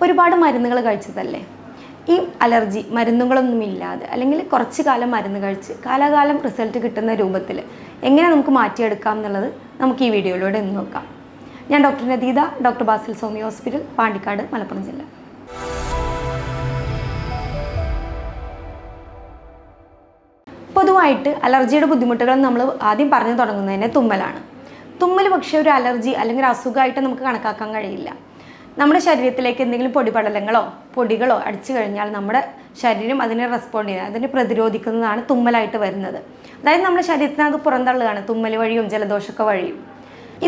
ഒരുപാട് മരുന്നുകൾ കഴിച്ചതല്ലേ? ഈ അലർജി മരുന്നുകളൊന്നുമില്ലാതെ അല്ലെങ്കിൽ കുറച്ച് കാലം മരുന്ന് കഴിച്ച് കാലാകാലം റിസൾട്ട് കിട്ടുന്ന രൂപത്തിൽ എങ്ങനെ നമുക്ക് മാറ്റിയെടുക്കാം എന്നുള്ളത് നമുക്ക് ഈ വീഡിയോയിലൂടെ ഒന്ന് നോക്കാം. ഞാൻ doctor Nadeeda, doctor Basil Somi hospital, Pandikkad, Malappuram ജില്ല. പൊതുവായിട്ട് അലർജിയുടെ ബുദ്ധിമുട്ടുകൾ നമ്മൾ ആദ്യം പറഞ്ഞു തുടങ്ങുന്നതിന് തുമ്മലാണ്. തുമ്മൽ പക്ഷേ ഒരു അലർജി അല്ലെങ്കിൽ ഒരു അസുഖമായിട്ട് നമുക്ക് കണക്കാക്കാൻ കഴിയില്ല. നമ്മുടെ ശരീരത്തിലേക്ക് എന്തെങ്കിലും പൊടികളോ അടിച്ചു കഴിഞ്ഞാൽ നമ്മുടെ ശരീരം അതിനെ റെസ്പോണ്ട് ചെയ്യുക, അതിനെ പ്രതിരോധിക്കുന്നതാണ് തുമ്മലായിട്ട് വരുന്നത്. അതായത് നമ്മുടെ ശരീരത്തിന് അത് പുറന്തള്ളുകയാണ് തുമ്മൽ വഴിയും ജലദോഷമൊക്കെ വഴിയും.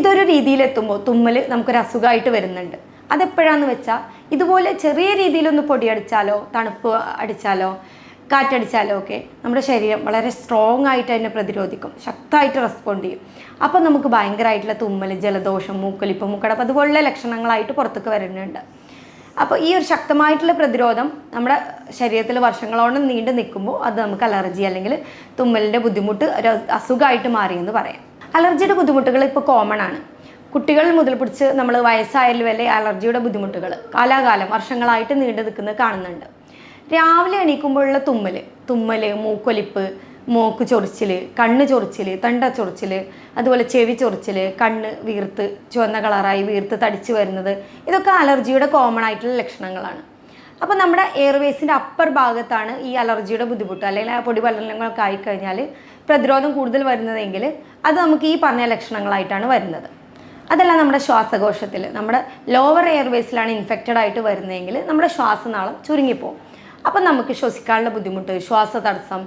ഇതൊരു രീതിയിലെത്തുമ്പോൾ തുമ്മൽ നമുക്കൊരു അസുഖമായിട്ട് വരുന്നുണ്ട്. അതെപ്പോഴാണെന്ന് വെച്ചാൽ ഇതുപോലെ ചെറിയ രീതിയിലൊന്ന് പൊടി അടിച്ചാലോ തണുപ്പ് അടിച്ചാലോ കാറ്റടിച്ചാലോ ഒക്കെ നമ്മുടെ ശരീരം വളരെ സ്ട്രോങ് ആയിട്ട് അതിനെ പ്രതിരോധിക്കും, ശക്തമായിട്ട് റെസ്പോണ്ട് ചെയ്യും. അപ്പോൾ നമുക്ക് ഭയങ്കരമായിട്ടുള്ള തുമ്മൽ, ജലദോഷം, മൂക്കൊലിപ്പ്, മൂക്കടപ്പ് അതുപോലുള്ള ലക്ഷണങ്ങളായിട്ട് പുറത്തേക്ക് വരുന്നുണ്ട്. അപ്പോൾ ഈ ഒരു ശക്തമായിട്ടുള്ള പ്രതിരോധം നമ്മുടെ ശരീരത്തിൽ വർഷങ്ങളോളം നീണ്ടു നിൽക്കുമ്പോൾ അത് നമുക്ക് അലർജി അല്ലെങ്കിൽ തുമ്മലിൻ്റെ ബുദ്ധിമുട്ട് ഒരു അസുഖമായിട്ട് മാറിയെന്ന് പറയാം. അലർജിയുടെ ബുദ്ധിമുട്ടുകൾ ഇപ്പോൾ കോമൺ ആണ്. കുട്ടികൾ മുതൽ പിടിച്ച് നമ്മൾ വയസ്സായാലും വരെ അലർജിയുടെ ബുദ്ധിമുട്ടുകൾ കാലാകാലം വർഷങ്ങളായിട്ട് നീണ്ടു നിൽക്കുന്നത് കാണുന്നുണ്ട്. രാവിലെ എണീക്കുമ്പോഴുള്ള തുമ്മൽ, മൂക്കൊലിപ്പ്, മൂക്ക് ചൊറിച്ചിൽ, കണ്ണ് ചൊറിച്ചിൽ, തൊണ്ട ചൊറിച്ചിൽ, അതുപോലെ ചെവി ചൊറിച്ചിൽ, കണ്ണ് വീർത്ത് ചുവന്ന കളറായി വീർത്ത് തടിച്ച് വരുന്നത്, ഇതൊക്കെ അലർജിയുടെ കോമൺ ആയിട്ടുള്ള ലക്ഷണങ്ങളാണ്. അപ്പോൾ നമ്മുടെ എയർവേസിൻ്റെ അപ്പർ ഭാഗത്താണ് ഈ അലർജിയുടെ ബുദ്ധിമുട്ട് അല്ലെങ്കിൽ ആ പൊടിപടലങ്ങളൊക്കെ ആയിക്കഴിഞ്ഞാൽ പ്രതിരോധം കൂടുതൽ വരുന്നതെങ്കിൽ അത് നമുക്ക് ഈ പറഞ്ഞ ലക്ഷണങ്ങളായിട്ടാണ് വരുന്നത്. അതല്ല നമ്മുടെ ശ്വാസകോശത്തിൽ, നമ്മുടെ ലോവർ എയർവേസിലാണ് ഇൻഫെക്റ്റഡ് ആയിട്ട് വരുന്നതെങ്കിൽ നമ്മുടെ ശ്വാസനാളം ചുരുങ്ങിപ്പോകും. അപ്പം നമുക്ക് ശ്വസിക്കാനുള്ള ബുദ്ധിമുട്ട്, ശ്വാസതടസ്സം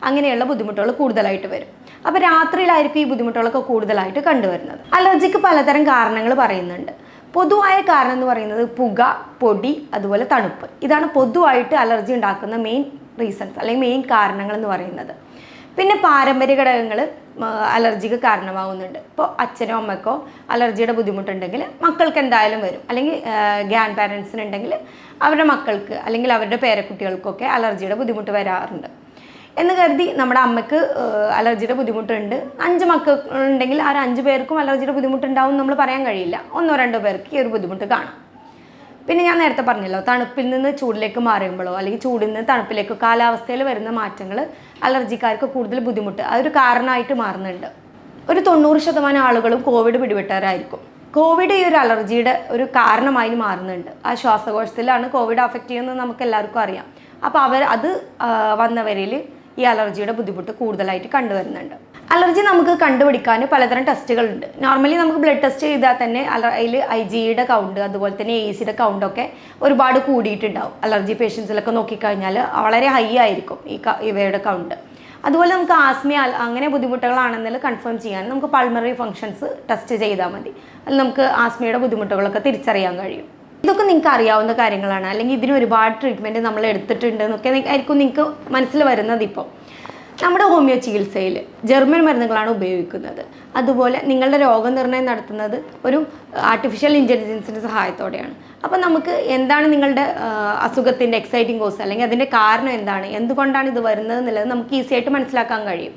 അങ്ങനെയുള്ള ബുദ്ധിമുട്ടുകൾ കൂടുതലായിട്ട് വരും. അപ്പോൾ രാത്രിയിലായിരിക്കും ഈ ബുദ്ധിമുട്ടുകളൊക്കെ കൂടുതലായിട്ട് കണ്ടുവരുന്നത്. അലർജിക്ക് പലതരം കാരണങ്ങൾ പറയുന്നുണ്ട്. പൊതുവായ കാരണം എന്ന് പറയുന്നത് പുക, പൊടി, അതുപോലെ തണുപ്പ്. ഇതാണ് പൊതുവായിട്ട് അലർജി ഉണ്ടാക്കുന്ന മെയിൻ റീസൺസ് അല്ലെങ്കിൽ മെയിൻ കാരണങ്ങൾ എന്ന് പറയുന്നത്. പിന്നെ പാരമ്പര്യ ഘടകങ്ങൾ അലർജിക്ക് കാരണമാകുന്നുണ്ട്. ഇപ്പോൾ അച്ഛനോ അമ്മയ്ക്കോ അലർജിയുടെ ബുദ്ധിമുട്ടുണ്ടെങ്കിൽ മക്കൾക്ക് എന്തായാലും വരും, അല്ലെങ്കിൽ ഗ്രാൻഡ് പാരൻസിനുണ്ടെങ്കിൽ അവരുടെ മക്കൾക്ക് അല്ലെങ്കിൽ അവരുടെ പേരക്കുട്ടികൾക്കൊക്കെ അലർജിയുടെ ബുദ്ധിമുട്ട് വരാറുണ്ട് എന്ന് കരുതി നമ്മുടെ അമ്മയ്ക്ക് അലർജിയുടെ ബുദ്ധിമുട്ടുണ്ട് 5 മക്കളുണ്ടെങ്കിൽ ആ 5 പേർക്കും അലർജിയുടെ ബുദ്ധിമുട്ടുണ്ടാവും നമ്മൾ പറയാൻ കഴിയില്ല. 1-2 പേർക്ക് ഈ ഒരു ബുദ്ധിമുട്ട് കാണാം. പിന്നെ ഞാൻ നേരത്തെ പറഞ്ഞല്ലോ, തണുപ്പിൽ നിന്ന് ചൂടിലേക്ക് മാറുമ്പോഴോ അല്ലെങ്കിൽ ചൂടിൽ നിന്ന് തണുപ്പിലേക്കോ കാലാവസ്ഥയിൽ വരുന്ന മാറ്റങ്ങൾ അലർജിക്കാർക്ക് കൂടുതൽ ബുദ്ധിമുട്ട് അതൊരു കാരണമായിട്ട് മാറുന്നുണ്ട്. ഒരു 90% ആളുകളും കോവിഡ് പിടിപെട്ടവരായിരിക്കും. കോവിഡ് ഈ ഒരു അലർജിയുടെ ഒരു കാരണമായി മാറുന്നുണ്ട്. ആ ശ്വാസകോശത്തിലാണ് കോവിഡ് അഫക്റ്റ് ചെയ്യുന്നത് നമുക്ക് എല്ലാവർക്കും അറിയാം. അപ്പോൾ അത് വന്നവരിൽ ഈ അലർജിയുടെ ബുദ്ധിമുട്ട് കൂടുതലായിട്ട് കണ്ടുവരുന്നുണ്ട്. അലർജി നമുക്ക് കണ്ടുപിടിക്കാൻ പലതരം ടെസ്റ്റുകളുണ്ട്. നോർമലി നമുക്ക് ബ്ലഡ് ടെസ്റ്റ് ചെയ്താൽ തന്നെ അതിൽ IgEയുടെ കൗണ്ട് അതുപോലെ തന്നെ ACയുടെ കൗണ്ടൊക്കെ ഒരുപാട് കൂടിയിട്ടുണ്ടാവും. അലർജി പേഷ്യൻസിലൊക്കെ നോക്കിക്കഴിഞ്ഞാൽ വളരെ ഹൈ ആയിരിക്കും ഇവയുടെ കൗണ്ട്. അതുപോലെ നമുക്ക് ആസ്മ അങ്ങനെ ബുദ്ധിമുട്ടുകളാണെന്നതിൽ കൺഫേം ചെയ്യാൻ നമുക്ക് പൾമണറി ഫങ്ഷൻസ് ടെസ്റ്റ് ചെയ്താൽ മതി. അതിൽ നമുക്ക് ആസ്മയുടെ ബുദ്ധിമുട്ടുകളൊക്കെ തിരിച്ചറിയാൻ കഴിയും. ഇതൊക്കെ നിങ്ങൾക്ക് അറിയാവുന്ന കാര്യങ്ങളാണ്, അല്ലെങ്കിൽ ഇതിന് ഒരുപാട് ട്രീറ്റ്മെൻറ്റ് നമ്മൾ എടുത്തിട്ടുണ്ട് എന്നൊക്കെ ആയിരിക്കും നിങ്ങൾക്ക് മനസ്സിൽ വരുന്നത്. ഇപ്പോൾ നമ്മുടെ ഹോമിയോ ചികിത്സയിൽ ജർമ്മൻ മരുന്നുകളാണ് ഉപയോഗിക്കുന്നത്. അതുപോലെ നിങ്ങളുടെ രോഗനിർണയം നടത്തുന്നത് ഒരു ആർട്ടിഫിഷ്യൽ ഇൻ്റലിജൻസിൻ്റെ സഹായത്തോടെയാണ്. അപ്പോൾ നമുക്ക് എന്താണ് നിങ്ങളുടെ അസുഖത്തിൻ്റെ എക്സൈറ്റിംഗ് കോസ് അല്ലെങ്കിൽ അതിൻ്റെ കാരണം എന്താണ്, എന്തുകൊണ്ടാണ് ഇത് വരുന്നത് എന്നുള്ളത് നമുക്ക് ഈസി ആയിട്ട് മനസ്സിലാക്കാൻ കഴിയും.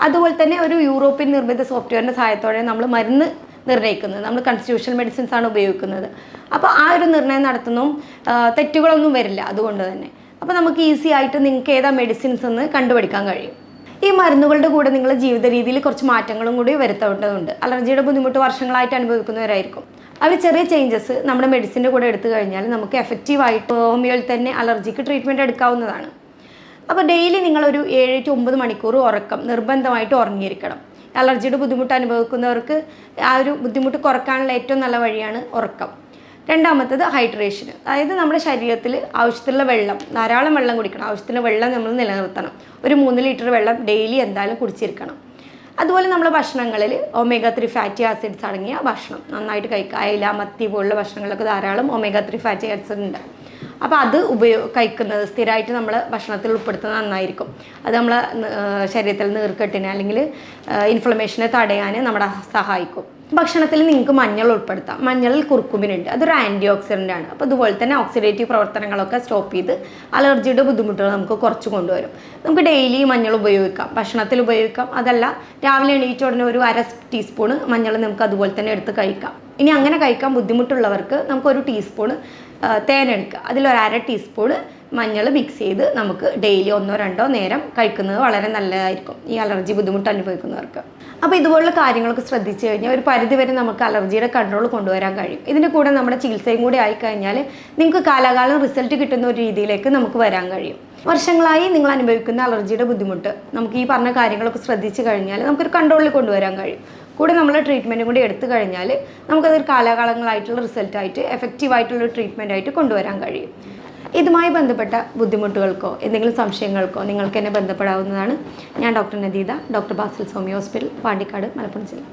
അതുപോലെ തന്നെ ഒരു യൂറോപ്യൻ നിർമ്മിത സോഫ്റ്റ്വെയറിൻ്റെ സഹായത്തോടെ നമ്മൾ മരുന്ന് നിർണ്ണയിക്കുന്നത്, നമ്മൾ കൺസ്റ്റിറ്റ്യൂഷണൽ മെഡിസിൻസ് ആണ് ഉപയോഗിക്കുന്നത്. അപ്പോൾ ആ ഒരു നിർണ്ണയം നടത്തുന്നതും തെറ്റുകളൊന്നും വരില്ല. അതുകൊണ്ട് തന്നെ അപ്പോൾ നമുക്ക് ഈസി ആയിട്ട് നിങ്ങൾക്ക് ഏതാ മെഡിസിൻസ് എന്ന് കണ്ടുപിടിക്കാൻ കഴിയും. ഈ മരുന്നുകളുടെ കൂടെ നിങ്ങളുടെ ജീവിത രീതിയിൽ കുറച്ച് മാറ്റങ്ങളും കൂടി വരുത്തേണ്ടതുണ്ട്. അലർജിയുടെ ബുദ്ധിമുട്ട് വർഷങ്ങളായിട്ട് അനുഭവിക്കുന്നവരായിരിക്കും. അവർ ചെറിയ ചേഞ്ചസ് നമ്മുടെ മെഡിസിൻ്റെ കൂടെ എടുത്തു കഴിഞ്ഞാൽ നമുക്ക് എഫക്റ്റീവായിട്ട് ഹോമിയോയിൽ തന്നെ അലർജിക്ക് ട്രീറ്റ്മെൻറ്റ് എടുക്കാവുന്നതാണ്. അപ്പോൾ ഡെയിലി നിങ്ങളൊരു 7 to 9 മണിക്കൂർ ഉറക്കം നിർബന്ധമായിട്ട് ഉറങ്ങിയിരിക്കണം. അലർജിയുടെ ബുദ്ധിമുട്ട് അനുഭവിക്കുന്നവർക്ക് ആ ഒരു ബുദ്ധിമുട്ട് കുറയ്ക്കാനുള്ള ഏറ്റവും നല്ല വഴിയാണ് ഉറക്കം. രണ്ടാമത്തേത് ഹൈഡ്രേഷൻ, അതായത് നമ്മുടെ ശരീരത്തിൽ ആവശ്യത്തിലുള്ള വെള്ളം, ധാരാളം വെള്ളം കുടിക്കണം. ആവശ്യത്തിലുള്ള വെള്ളം നമ്മൾ നിലനിർത്തണം. ഒരു 3 ലിറ്റർ വെള്ളം ഡെയിലി എന്തായാലും കുടിച്ചിരിക്കണം. അതുപോലെ നമ്മുടെ ഭക്ഷണങ്ങളിൽ omega-3 ഫാറ്റി ആസിഡ്സ് അടങ്ങിയ ഭക്ഷണം നന്നായിട്ട് കഴിക്കുക. അയല, മത്തി പോലുള്ള ഭക്ഷണങ്ങളൊക്കെ ധാരാളം omega-3 ഫാറ്റി ആസിഡ് ഉണ്ട്. അപ്പോൾ അത് കഴിക്കുന്നത് സ്ഥിരമായിട്ട് നമ്മൾ ഭക്ഷണത്തിൽ ഉൾപ്പെടുത്തുന്നത് നന്നായിരിക്കും. അത് നമ്മളെ ശരീരത്തിൽ നീർക്കെട്ടിനെ അല്ലെങ്കിൽ ഇൻഫ്ലമേഷനെ തടയാൻ നമ്മളെ സഹായിക്കും. ഭക്ഷണത്തിൽ നിങ്ങൾക്ക് മഞ്ഞൾ ഉൾപ്പെടുത്താം. മഞ്ഞളിൽ കുർക്കുമിനുണ്ട്, അതൊരു ആൻറ്റി ഓക്സിഡൻ്റ് ആണ്. അപ്പോൾ അതുപോലെ തന്നെ ഓക്സിഡേറ്റീവ് പ്രവർത്തനങ്ങളൊക്കെ സ്റ്റോപ്പ് ചെയ്ത് അലർജിയുടെ ബുദ്ധിമുട്ടുകൾ നമുക്ക് കുറച്ച് കൊണ്ടുവരും. നമുക്ക് ഡെയിലി മഞ്ഞൾ ഉപയോഗിക്കാം, ഭക്ഷണത്തിൽ ഉപയോഗിക്കാം. അതല്ല രാവിലെ എണീറ്റ ഉടനെ ഒരു 1/2 ടീസ്പൂൺ മഞ്ഞൾ നമുക്ക് അതുപോലെ തന്നെ എടുത്ത് കഴിക്കാം. ഇനി അങ്ങനെ കഴിക്കാൻ ബുദ്ധിമുട്ടുള്ളവർക്ക് നമുക്കൊരു ടീസ്പൂൺ തേനെടുക്കുക, അതിലൊരു 1/2 ടീസ്പൂൺ മഞ്ഞൾ മിക്സ് ചെയ്ത് നമുക്ക് ഡെയിലി 1-2 നേരം കഴിക്കുന്നത് വളരെ നല്ലതായിരിക്കും ഈ അലർജി ബുദ്ധിമുട്ട് അനുഭവിക്കുന്നവർക്ക്. അപ്പോൾ ഇതുപോലുള്ള കാര്യങ്ങളൊക്കെ ശ്രദ്ധിച്ചു കഴിഞ്ഞാൽ ഒരു പരിധിവരെ നമുക്ക് അലർജിയുടെ കൺട്രോൾ കൊണ്ടുവരാൻ കഴിയും. ഇതിൻ്റെ കൂടെ നമ്മുടെ ചികിത്സയും കൂടി ആയിക്കഴിഞ്ഞാൽ നിങ്ങൾക്ക് കാലാകാലം റിസൾട്ട് കിട്ടുന്ന ഒരു രീതിയിലേക്ക് നമുക്ക് വരാൻ കഴിയും. വർഷങ്ങളായി നിങ്ങൾ അനുഭവിക്കുന്ന അലർജിയുടെ ബുദ്ധിമുട്ട് നമുക്ക് ഈ പറഞ്ഞ കാര്യങ്ങളൊക്കെ ശ്രദ്ധിച്ചു കഴിഞ്ഞാൽ നമുക്കൊരു കൺട്രോളിൽ കൊണ്ടുവരാൻ കഴിയും. കൂടെ നമ്മൾ ട്രീറ്റ്മെൻറ്റും കൂടി എടുത്തു കഴിഞ്ഞാൽ നമുക്കതൊരു കാലാകാലങ്ങളായിട്ടുള്ള റിസൾട്ടായിട്ട് എഫക്റ്റീവായിട്ടുള്ളൊരു ട്രീറ്റ്മെൻറ്റായിട്ട് കൊണ്ടുവരാൻ കഴിയും. ഇതുമായി ബന്ധപ്പെട്ട ബുദ്ധിമുട്ടുകൾക്കോ എന്തെങ്കിലും സംശയങ്ങൾക്കോ നിങ്ങൾക്ക് എന്നെ ബന്ധപ്പെടാവുന്നതാണ്. ഞാൻ doctor Nadeeda, doctor Basil Soumya hospital, Pandikkad, Malappuram ജില്ല.